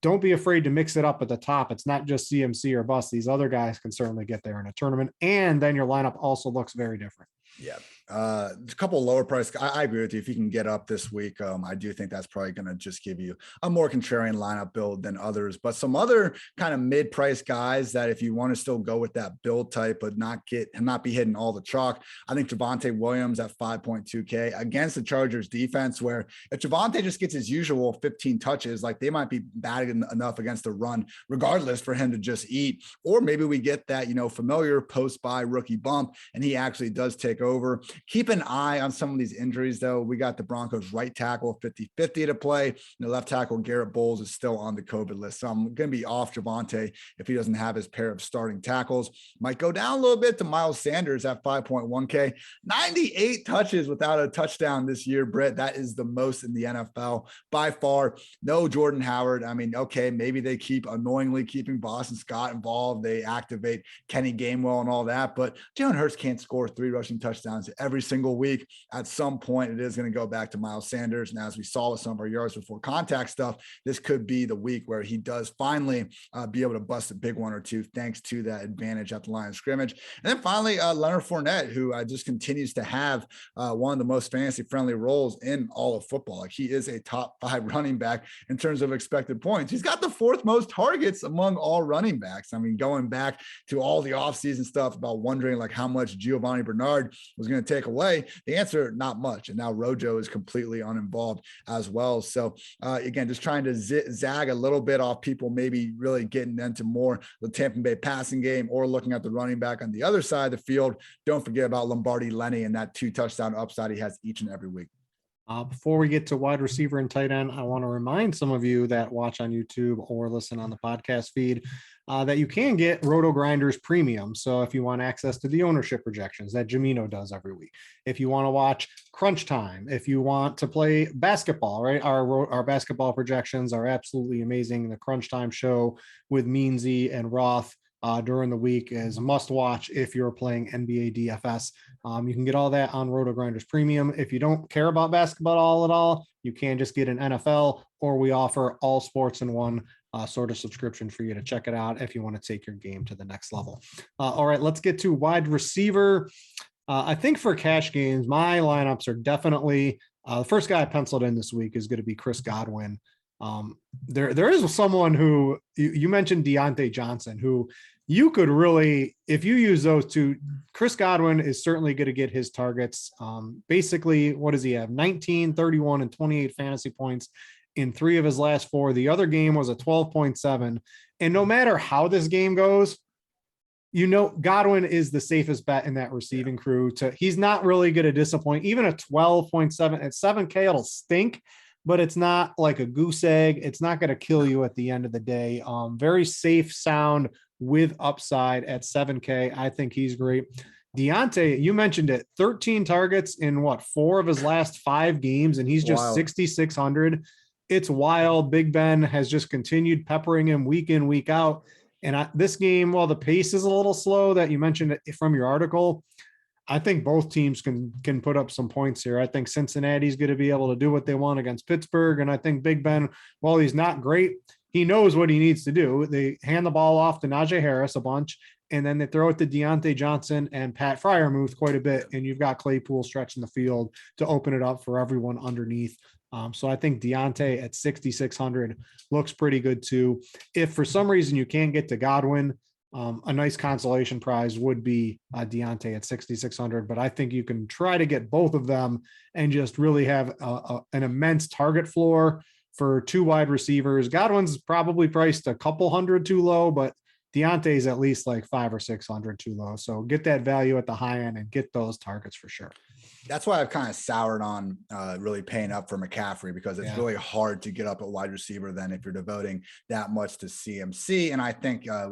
don't be afraid to mix it up at the top. It's not just CMC or bust. These other guys can certainly get there in a tournament. And then your lineup also looks very different. Yeah. A couple lower price. I agree with you. If you can get up this week, I do think that's probably going to just give you a more contrarian lineup build than others. But some other kind of mid-price guys that if you want to still go with that build type, but not be hitting all the chalk, I think Javonte Williams at 5.2K against the Chargers defense, where if Javonte just gets his usual 15 touches, like they might be bad enough against the run, regardless, for him to just eat. Or maybe we get that, familiar post-bye rookie bump, and he actually does take over. Keep an eye on some of these injuries, though. We got the Broncos right tackle 50-50 to play. The left tackle Garrett Bowles is still on the COVID list. So I'm going to be off Javonte if he doesn't have his pair of starting tackles. Might go down a little bit to Miles Sanders at 5.1K. 98 touches without a touchdown this year, Britt. That is the most in the NFL by far. No Jordan Howard. I mean, okay, maybe they keep annoyingly keeping Boston Scott involved. They activate Kenny Gainwell and all that, but Jalen Hurts can't score 3 rushing touchdowns every single week. At some point, it is going to go back to Miles Sanders. And as we saw with some of our yards before contact stuff, this could be the week where he does finally be able to bust a big one or two, thanks to that advantage at the line of scrimmage. And then finally, Leonard Fournette, who just continues to have one of the most fantasy-friendly roles in all of football. Like, he is a top 5 running back in terms of expected points. He's got the 4th most targets among all running backs. I mean, going back to all the offseason stuff about wondering like how much Giovanni Bernard was going to take away, the answer, not much. And now Rojo is completely uninvolved as well. So again, just trying to zag a little bit off people maybe really getting into more the Tampa Bay passing game or looking at the running back on the other side of the field. Don't forget about Lombardi Lenny and that 2 touchdown upside he has each and every week. Before we get to wide receiver and tight end, I want to remind some of you that watch on YouTube or listen on the podcast feed that you can get RotoGrinders Premium. So if you want access to the ownership projections that Jamino does every week, if you want to watch Crunch Time, if you want to play basketball, right? Our basketball projections are absolutely amazing. The Crunch Time show with Meansy and Roth during the week is a must watch if you're playing NBA DFS. You can get all that on RotoGrinders Premium. If you don't care about basketball at all, you can just get an NFL, or we offer all sports in one sort of subscription for you to check it out if you want to take your game to the next level. All right, let's get to wide receiver. I think for cash games, my lineups are definitely the first guy I penciled in this week is going to be Chris Godwin. There is someone who you mentioned, Deontay Johnson, who you could really, if you use those two, Chris Godwin is certainly going to get his targets. Basically, what does he have? 19, 31, and 28 fantasy points in 3 of his last 4. The other game was a 12.7. And no matter how this game goes, Godwin is the safest bet in that receiving crew. He's not really going to disappoint. Even a 12.7 at 7K, it'll stink, but it's not like a goose egg. It's not going to kill you at the end of the day. Very safe, sound with upside at 7K. I think he's great. Deontay, you mentioned it, 13 targets in 4 of his last 5 games, and he's just 6,600. It's wild. Big Ben has just continued peppering him week in, week out. And this game, while the pace is a little slow that you mentioned from your article, I think both teams can put up some points here. I think Cincinnati's going to be able to do what they want against Pittsburgh. And I think Big Ben, while he's not great, he knows what he needs to do. They hand the ball off to Najee Harris a bunch, and then they throw it to Deontay Johnson and Pat Freiermuth quite a bit, and you've got Claypool stretching the field to open it up for everyone underneath. So I think Deontay at 6,600 looks pretty good too. If for some reason you can't get to Godwin, a nice consolation prize would be Deontay at 6,600, but I think you can try to get both of them and just really have an immense target floor for two wide receivers. Godwin's probably priced a couple hundred too low, but Deontay's at least like 500 or 600 too low. So get that value at the high end and get those targets for sure. That's why I've kind of soured on really paying up for McCaffrey, because it's really hard to get up a wide receiver than if you're devoting that much to CMC. And I think I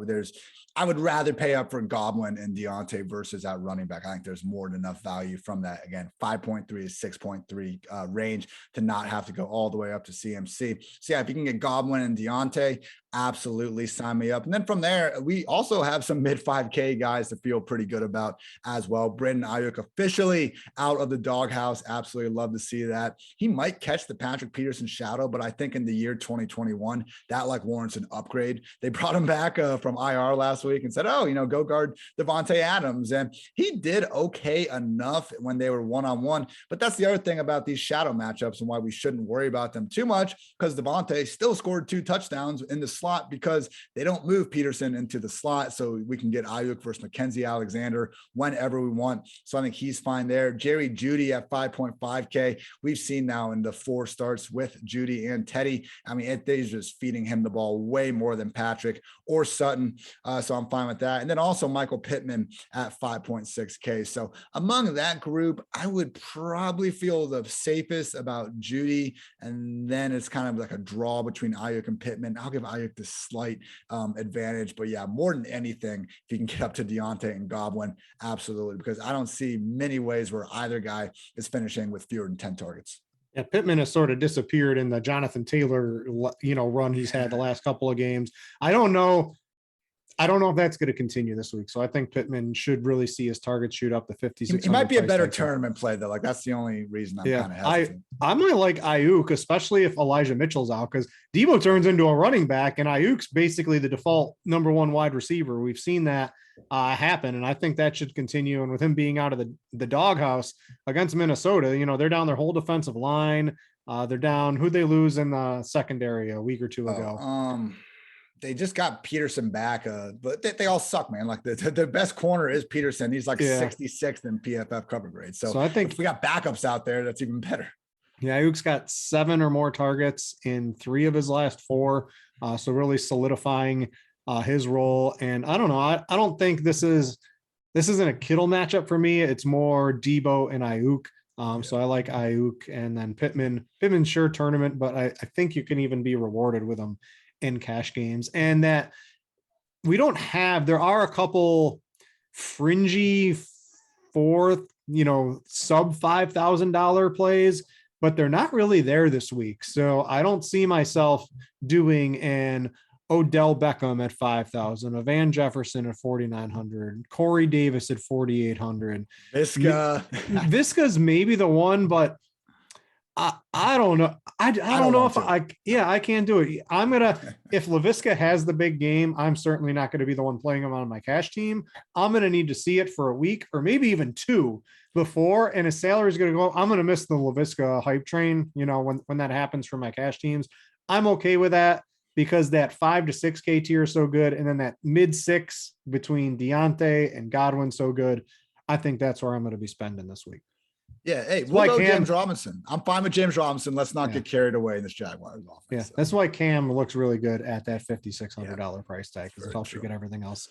would rather pay up for Godwin and Deontay versus at running back. I think there's more than enough value from that. Again, 5.3 to 6.3 range to not have to go all the way up to CMC. So yeah, if you can get Godwin and Deontay, absolutely sign me up. And then from there, we also have some mid 5K guys to feel pretty good about as well. Brandon Ayuk officially out of the doghouse. Absolutely love to see that. He might catch the Patrick Peterson shadow, but I think in the year 2021, that like warrants an upgrade. They brought him back from IR last week and said, oh, go guard Devontae Adams. And he did okay enough when they were one-on-one, but that's the other thing about these shadow matchups and why we shouldn't worry about them too much, because Devontae still scored 2 touchdowns in the slot because they don't move Peterson into the slot. So we can get Ayuk versus Mackenzie Alexander whenever we want. So I think he's fine there. Jerry Jeudy at 5.5K. We've seen now in the 4 starts with Jeudy and Teddy. I mean, they're just feeding him the ball way more than Patrick or Sutton. So I'm fine with that. And then also Michael Pittman at 5.6K. So among that group, I would probably feel the safest about Jeudy. And then it's kind of like a draw between Ayuk and Pittman. I'll give Ayuk the slight advantage, but yeah, more than anything, if you can get up to Deontay and Godwin, absolutely, because I don't see many ways where either guy is finishing with fewer than 10 targets. Yeah, Pittman has sort of disappeared in the Jonathan Taylor, run he's had the last couple of games. I don't know if that's going to continue this week. So I think Pittman should really see his target shoot up to 56. He might be a better tournament play though. Like that's the only reason I'm kind of hesitant. I might like Ayuk, especially if Elijah Mitchell's out, because Debo turns into a running back and Ayuk's basically the default number 1 wide receiver. We've seen that happen. And I think that should continue. And with him being out of the doghouse against Minnesota, they're down their whole defensive line. They're down who'd they lose in the secondary a week or two ago? They just got Peterson back, but they all suck, man. Like the best corner is Peterson. He's like 66th in PFF cover grade. So I think if we got backups out there, that's even better. Yeah, Ayuk's got 7 or more targets in 3 of his last 4. So really solidifying his role. And I don't know. I don't think this isn't a Kittle matchup for me. It's more Debo and Ayuk. So I like Ayuk, and then Pittman's sure tournament, but I think you can even be rewarded with him in cash games. And that there are a couple fringy 4th, sub $5,000 plays, but they're not really there this week. So I don't see myself doing an Odell Beckham at 5,000, a Van Jefferson at 4,900, Corey Davis at 4,800. Visca's maybe the one, but I don't know. I don't know if I can't do it. If LaVisca has the big game, I'm certainly not going to be the one playing him on my cash team. I'm going to need to see it for a week or maybe even 2 before, and his salary is going to go. I'm going to miss the LaVisca hype train, when that happens for my cash teams. I'm okay with that because that 5 to 6K tier is so good. And then that mid 6 between Deontay and Godwin so good. I think that's where I'm going to be spending this week. Yeah, hey, we'll go James Robinson. I'm fine with James Robinson. Let's not get carried away in this Jaguars offense. Yeah, that's why Cam looks really good at that $5,600 price tag, because it helps you get everything else.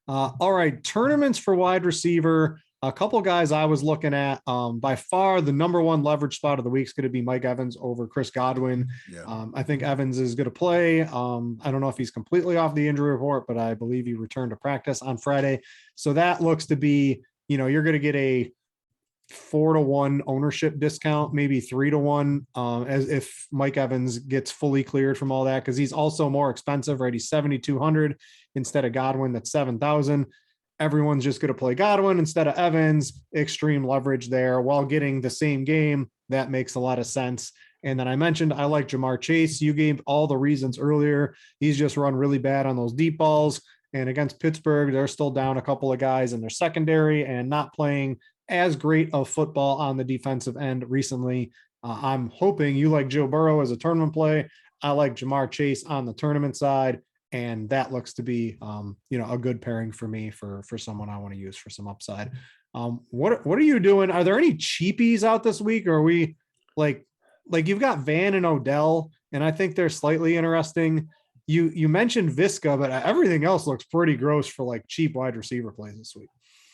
All right, tournaments for wide receiver. A couple guys I was looking at. By far, the number 1 leverage spot of the week is going to be Mike Evans over Chris Godwin. Yeah. I think Evans is going to play. I don't know if he's completely off the injury report, but I believe he returned to practice on Friday. So that looks to be, you're going to get a 4-to-1 ownership discount, maybe 3-to-1, as if Mike Evans gets fully cleared from all that, because he's also more expensive, right? He's 7,200 instead of Godwin, that's 7,000. Everyone's just going to play Godwin instead of Evans. Extreme leverage there while getting the same game. That makes a lot of sense. And then I mentioned I like Jamar Chase. You gave all the reasons earlier. He's just run really bad on those deep balls. And against Pittsburgh, they're still down a couple of guys in their secondary and not playing as great of football on the defensive end recently. I'm hoping you like Joe Burrow as a tournament play. I like Jamar Chase on the tournament side. And that looks to be, a good pairing for me for someone I want to use for some upside. What are you doing? Are there any cheapies out this week? Or are we like you've got Van and Odell, and I think they're slightly interesting. You mentioned Visca, but everything else looks pretty gross for like cheap wide receiver plays this week.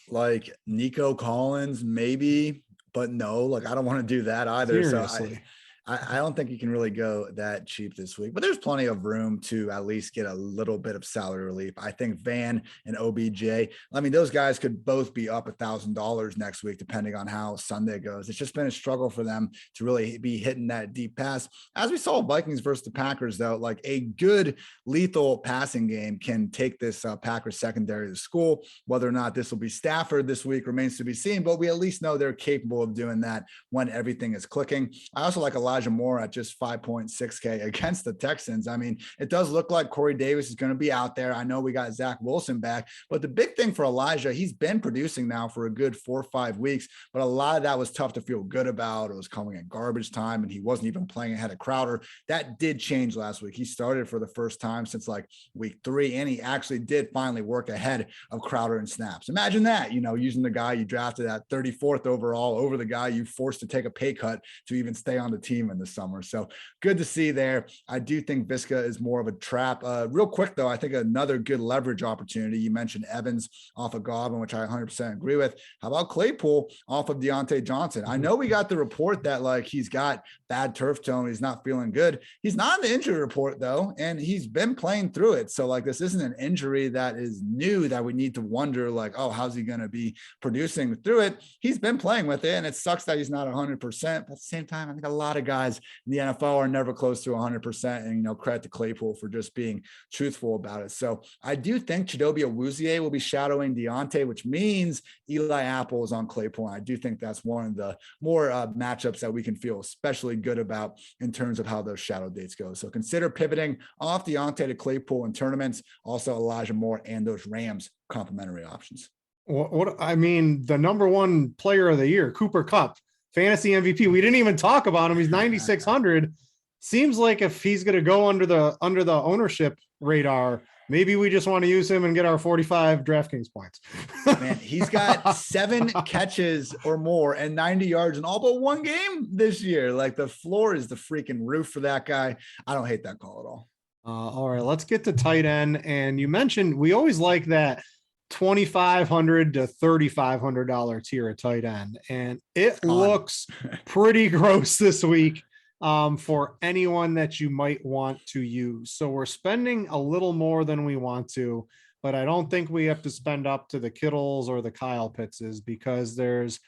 Like Nico Collins, maybe, but no, like I don't want to do that either. Seriously. So I don't think you can really go that cheap this week, but there's plenty of room to at least get a little bit of salary relief. I think Van and OBJ, I mean, those guys could both be up $1,000 next week, depending on how Sunday goes. It's just been a struggle for them to really be hitting that deep pass. As we saw Vikings versus the Packers, though, like a good lethal passing game can take this Packers secondary to school. Whether or not this will be Stafford this week remains to be seen, but we at least know they're capable of doing that when everything is clicking. I also like Elijah Moore at just 5.6K against the Texans. I mean, it does look like Corey Davis is going to be out there. I know we got Zach Wilson back, but the big thing for Elijah, he's been producing now for a good 4 or 5 weeks, but a lot of that was tough to feel good about. It was coming at garbage time, and he wasn't even playing ahead of Crowder. That did change last week. He started for the first time since like week 3, and he actually did finally work ahead of Crowder in snaps. Imagine that, using the guy you drafted at 34th overall over the guy you forced to take a pay cut to even stay on the team in the summer. So good to see there. I do think Visca is more of a trap. Real quick though, I think another good leverage opportunity. You mentioned Evans off of Godwin, which I 100% agree with. How about Claypool off of Deontay Johnson? I know we got the report that like he's got bad turf tone. He's not feeling good. He's not in the injury report though, and he's been playing through it. So like this isn't an injury that is new that we need to wonder like, oh, how's he going to be producing through it? He's been playing with it, and it sucks that he's not 100%. But at the same time, I think a lot of guys in the NFL are never close to 100%. And, credit to Claypool for just being truthful about it. So I do think Chidobe Awuzie will be shadowing Deontay, which means Eli Apple is on Claypool. And I do think that's one of the more matchups that we can feel especially good about in terms of how those shadow dates go. So consider pivoting off Deontay to Claypool in tournaments, also Elijah Moore and those Rams complementary options. The number one player of the year, Cooper Kupp, fantasy MVP. We didn't even talk about him. He's 9,600. Seems like if he's going to go under the ownership radar, maybe we just want to use him and get our 45 DraftKings points. Man, he's got 7 catches or more and 90 yards in all but one game this year. Like the floor is the freaking roof for that guy. I don't hate that call at all. All right, let's get to tight end. And you mentioned we always like that $2,500 to $3,500 tier at tight end, and it looks pretty gross this week for anyone that you might want to use. So we're spending a little more than we want to, but I don't think we have to spend up to the Kittles or the Kyle Pittses, because there's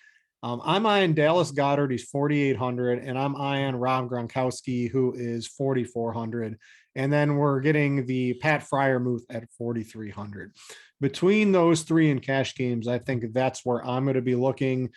I'm eyeing Dallas Goedert, he's 4,800, and I'm eyeing Rob Gronkowski, who is 4,400. And then we're getting the Pat Freiermuth at 4,300. Between those three in cash games, I think that's where I'm going to be looking.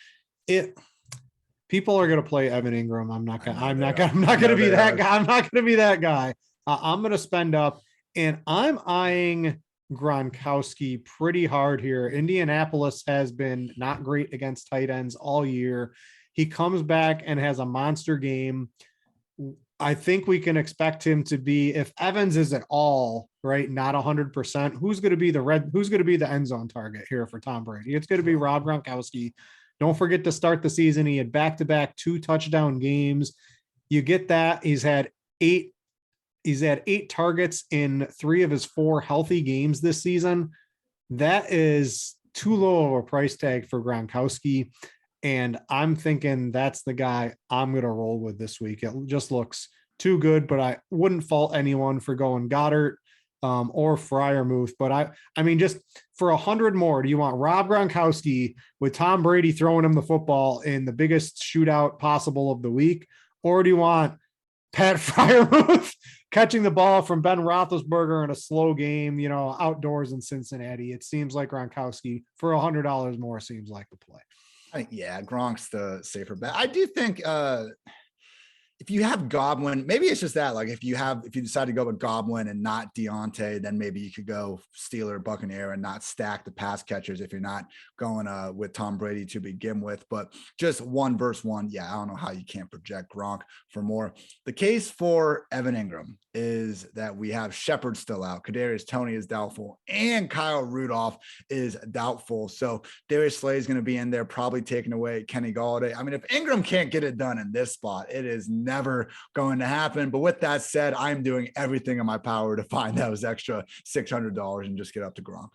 People are going to play Evan Ingram. I'm not going to be that guy. I'm not going to be that guy. I'm going to spend up, and I'm eyeing Gronkowski pretty hard here. Indianapolis has been not great against tight ends all year. He comes back and has a monster game. I think we can expect him to be, if Evans is at all, right, not 100%, who's going to be the end zone target here for Tom Brady? It's going to be Rob Gronkowski. Don't forget to start the season. He had back-to-back 2 touchdown games. You get that. He's had 8 targets in 3 of his 4 healthy games this season. That is too low of a price tag for Gronkowski. And I'm thinking that's the guy I'm going to roll with this week. It just looks too good, but I wouldn't fault anyone for going Goddard or Freiermuth. But I mean, just for 100 more, do you want Rob Gronkowski with Tom Brady throwing him the football in the biggest shootout possible of the week? Or do you want Pat Freiermuth catching the ball from Ben Roethlisberger in a slow game, outdoors in Cincinnati? It seems like Gronkowski for $100 more seems like the play. Yeah, Gronk's the safer bet. I do think, if you have Godwin, maybe it's just that, like if you decide to go with Godwin and not Deontay, then maybe you could go Steeler, Buccaneer and not stack the pass catchers if you're not going with Tom Brady to begin with. But just 1 versus 1. Yeah, I don't know how you can't project Gronk for more. The case for Evan Ingram is that we have Shepard still out. Kadarius Toney is doubtful and Kyle Rudolph is doubtful. So Darius Slay is going to be in there, probably taking away Kenny Galladay. I mean, if Ingram can't get it done in this spot, it is never going to happen. But with that said, I'm doing everything in my power to find those extra $600 and just get up to Gronk.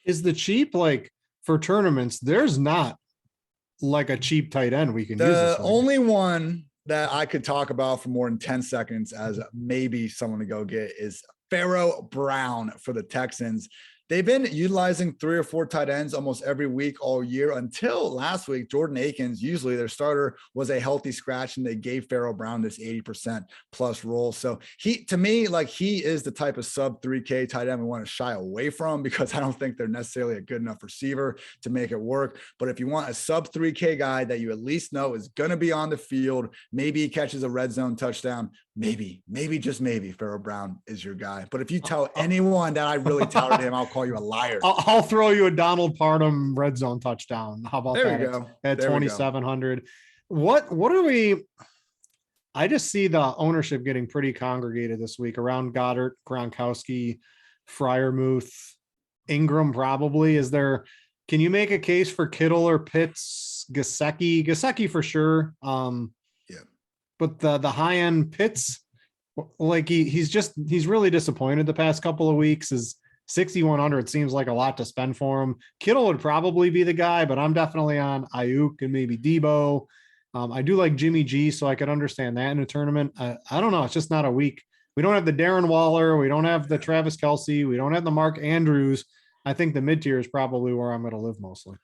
Is the cheap, like for tournaments, there's not like a cheap tight end we can use. The only one that I could talk about for more than 10 seconds as maybe someone to go get is Pharaoh Brown for the Texans. They've been utilizing 3 or 4 tight ends almost every week all year until last week. Jordan Akins, usually their starter, was a healthy scratch, and they gave Pharaoh Brown this 80% plus role. So to me, like he is the type of sub 3K tight end we want to shy away from, because I don't think they're necessarily a good enough receiver to make it work. But if you want a sub 3K guy that you at least know is going to be on the field, maybe he catches a red zone touchdown, maybe just maybe Pharaoh Brown is your guy. But if you tell anyone that I really touted him, I'll call you a liar. I'll throw you a Donald Parham red zone touchdown. How about there that? We go. At 2,700. What are we? I just see the ownership getting pretty congregated this week around Goddard, Gronkowski, Freiermuth, Ingram. Probably is there? Can you make a case for Kittle or Pitts? Gesicki for sure. But the high end Pitts, like he's really disappointed the past couple of weeks. Is 6,100 seems like a lot to spend for him. Kittle would probably be the guy, but I'm definitely on Ayuk and maybe Debo. I do like Jimmy G, so I could understand that in a tournament. I don't know. It's just not a week. We don't have the Darren Waller. We don't have the Travis Kelce. We don't have the Mark Andrews. I think the mid tier is probably where I'm going to live mostly.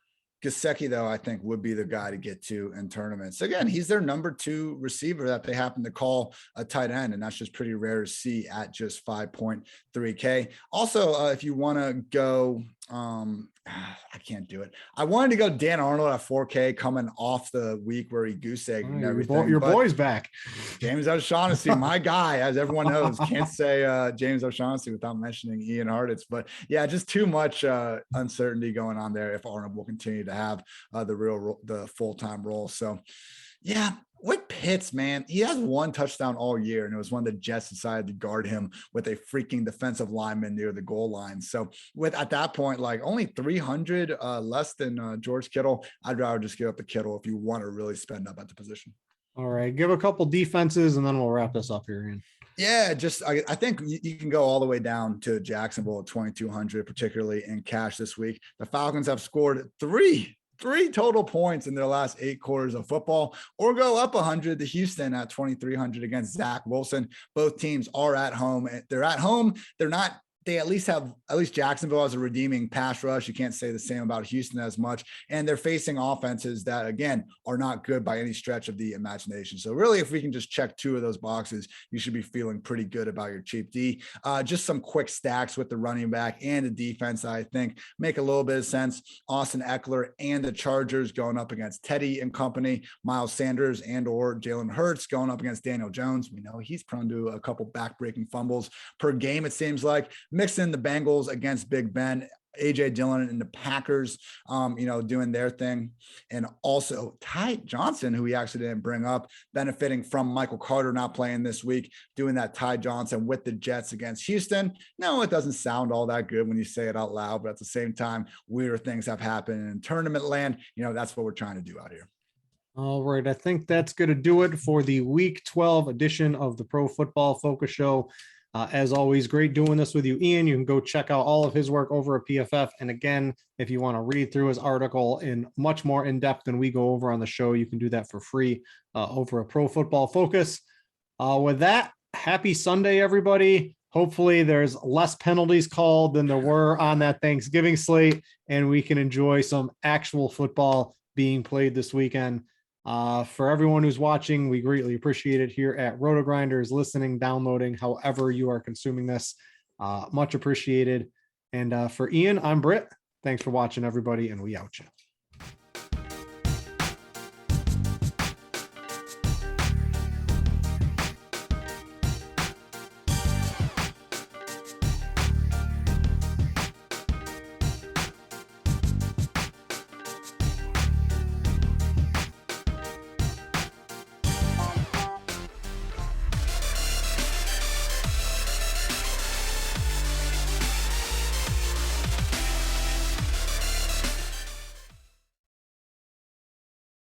Gesicki, though, I think would be the guy to get to in tournaments. Again, he's their number 2 receiver that they happen to call a tight end, and that's just pretty rare to see at just 5.3K. Also, if you want to go, I can't do it. I wanted to go Dan Arnold at 4K coming off the week where he goose egged and everything. Your boy's back. James O'Shaughnessy, my guy, as everyone knows. Can't say James O'Shaughnessy without mentioning Ian Hartitz. But yeah, just too much uncertainty going on there if Arnold will continue to have the full-time role. So yeah, with Pitts, man, he has 1 touchdown all year, and it was when the Jets decided to guard him with a freaking defensive lineman near the goal line. So at that point, like only 300 less than George Kittle, I'd rather just give up the Kittle if you want to really spend up at the position. All right, give a couple defenses, and then we'll wrap this up here, Ian. Yeah, I think you can go all the way down to Jacksonville at 2,200, particularly in cash this week. The Falcons have scored 3 total points in their last 8 quarters of football, or go up 100 to Houston at 2,300 against Zach Wilson. Both teams are at home. They're at home. They at least Jacksonville has a redeeming pass rush. You can't say the same about Houston as much. And they're facing offenses that, again, are not good by any stretch of the imagination. So really, if we can just check 2 of those boxes, you should be feeling pretty good about your cheap D. Just some quick stacks with the running back and the defense, I think, make a little bit of sense. Austin Eckler and the Chargers going up against Teddy and company. Miles Sanders and or Jalen Hurts going up against Daniel Jones. We know he's prone to a couple back-breaking fumbles per game, it seems like. Mix in the Bengals against Big Ben, AJ Dillon and the Packers, doing their thing. And also Ty Johnson, who we actually didn't bring up, benefiting from Michael Carter not playing this week, doing that Ty Johnson with the Jets against Houston. No, it doesn't sound all that good when you say it out loud, but at the same time, weirder things have happened in tournament land. That's what we're trying to do out here. All right. I think that's going to do it for the week 12 edition of the Pro Football Focus Show. As always, great doing this with you, Ian. You can go check out all of his work over at PFF. And again, if you want to read through his article in much more in depth than we go over on the show, you can do that for free over at Pro Football Focus. With that, happy Sunday, everybody. Hopefully there's less penalties called than there were on that Thanksgiving slate, and we can enjoy some actual football being played this weekend. For everyone who's watching, we greatly appreciate it here at RotoGrinders, listening, downloading, however you are consuming this. Much appreciated. And for Ian, I'm Brit. Thanks for watching, everybody, and we out you.